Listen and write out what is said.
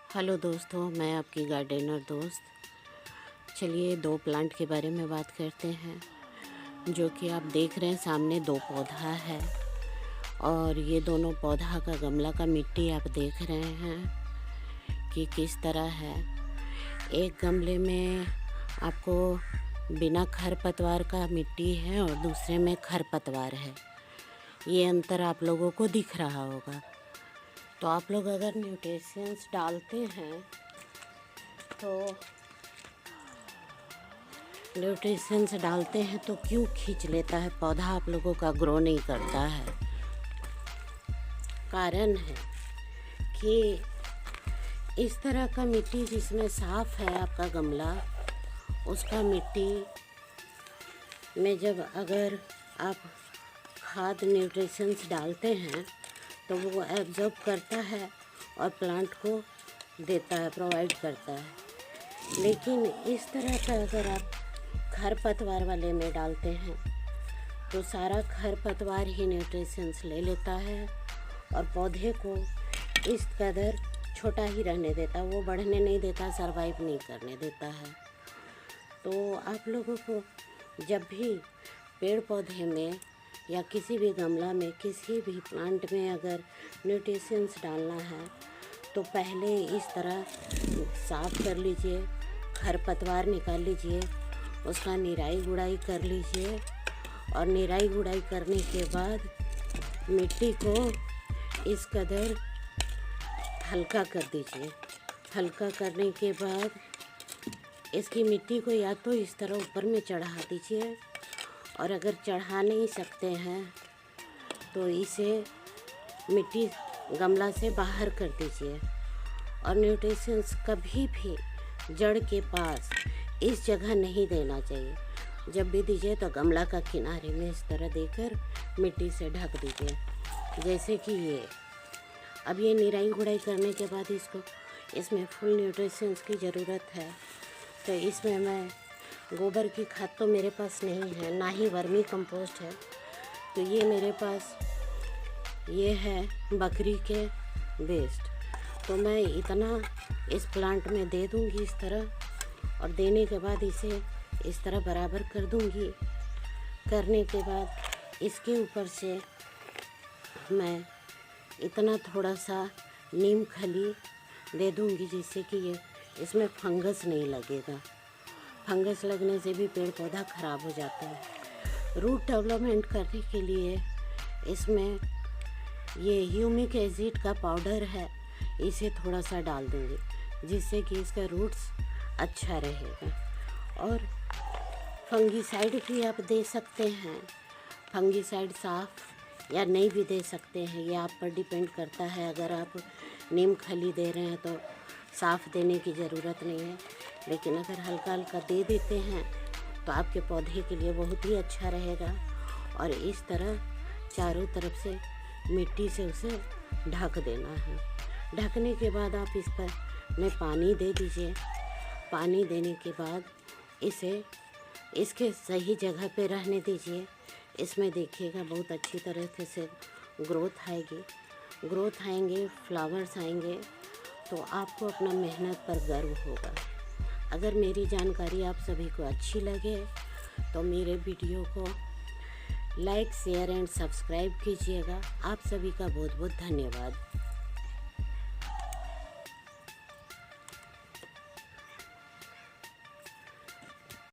Hello दोस्तों, मैं आपकी गार्डनर दोस्त। चलिए 2 प्लांट के बारे में बात करते हैं। जो कि आप देख रहे हैं सामने 2 पौधा है और ये दोनों पौधा का गमला का मिट्टी आप देख रहे हैं कि किस तरह है। एक गमले में आपको बिना खरपतवार का मिट्टी है और दूसरे में खरपतवार है। ये अंतर आप लोगों को दिख रहा होगा। तो आप लोग अगर न्यूट्रिशंस डालते हैं तो क्यों खींच लेता है पौधा, आप लोगों का ग्रो नहीं करता है। कारण है कि इस तरह का मिट्टी जिसमें साफ है आपका गमला, उसका मिट्टी में जब अगर आप खाद न्यूट्रिशंस डालते हैं तो वो एब्जॉर्ब करता है और प्लांट को देता है, प्रोवाइड करता है। लेकिन इस तरह का अगर आप खरपतवार वाले में डालते हैं तो सारा खरपतवार ही न्यूट्रिशंस ले लेता है और पौधे को इस कदर छोटा ही रहने देता, वो बढ़ने नहीं देता, सरवाइव नहीं करने देता है। तो आप लोगों को जब भी पेड़ पौधे में या किसी भी गमला में, किसी भी प्लांट में अगर न्यूट्रिशंस डालना है तो पहले इस तरह साफ़ कर लीजिए, खरपतवार निकाल लीजिए, उसका निराई गुड़ाई कर लीजिए और निराई गुड़ाई करने के बाद मिट्टी को इस कदर हल्का कर दीजिए। हल्का करने के बाद इसकी मिट्टी को या तो इस तरह ऊपर में चढ़ा दीजिए और अगर चढ़ा नहीं सकते हैं तो इसे मिट्टी गमला से बाहर कर दीजिए। और न्यूट्रिशंस कभी भी जड़ के पास इस जगह नहीं देना चाहिए। जब भी दीजिए तो गमला का किनारे में इस तरह देकर मिट्टी से ढक दीजिए, जैसे कि ये। अब ये निराई गुड़ाई करने के बाद इसमें फुल न्यूट्रिशंस की ज़रूरत है। तो इसमें मैं गोबर की खाद तो मेरे पास नहीं है, ना ही वर्मी कंपोस्ट है। तो ये मेरे पास ये है बकरी के वेस्ट। तो मैं इतना इस प्लांट में दे दूँगी इस तरह, और देने के बाद इसे इस तरह बराबर कर दूँगी। करने के बाद इसके ऊपर से मैं इतना थोड़ा सा नीम खली दे दूँगी, जिससे कि ये इसमें फंगस नहीं लगेगा। फंगस लगने से भी पेड़ पौधा ख़राब हो जाता है। रूट डेवलपमेंट करने के लिए इसमें ये ह्यूमिक एसिड का पाउडर है, इसे थोड़ा सा डाल दूँगी, जिससे कि इसका रूट्स अच्छा रहेगा। और फंगीसाइड भी आप दे सकते हैं। फंगीसाइड साफ़ या नहीं भी दे सकते हैं, ये आप पर डिपेंड करता है। अगर आप नीम खली दे रहे हैं तो साफ़ देने की ज़रूरत नहीं है, लेकिन अगर हल्का हल्का दे देते हैं तो आपके पौधे के लिए बहुत ही अच्छा रहेगा। और इस तरह चारों तरफ से मिट्टी से उसे ढक देना है। ढकने के बाद आप इस पर में पानी दे दीजिए। पानी देने के बाद इसे इसके सही जगह पे रहने दीजिए। इसमें देखिएगा बहुत अच्छी तरह से ग्रोथ आएंगे, फ्लावर्स आएंगे, तो आपको अपना मेहनत पर गर्व होगा। अगर मेरी जानकारी आप सभी को अच्छी लगे तो मेरे वीडियो को लाइक, शेयर एंड सब्सक्राइब कीजिएगा। आप सभी का बहुत बहुत धन्यवाद।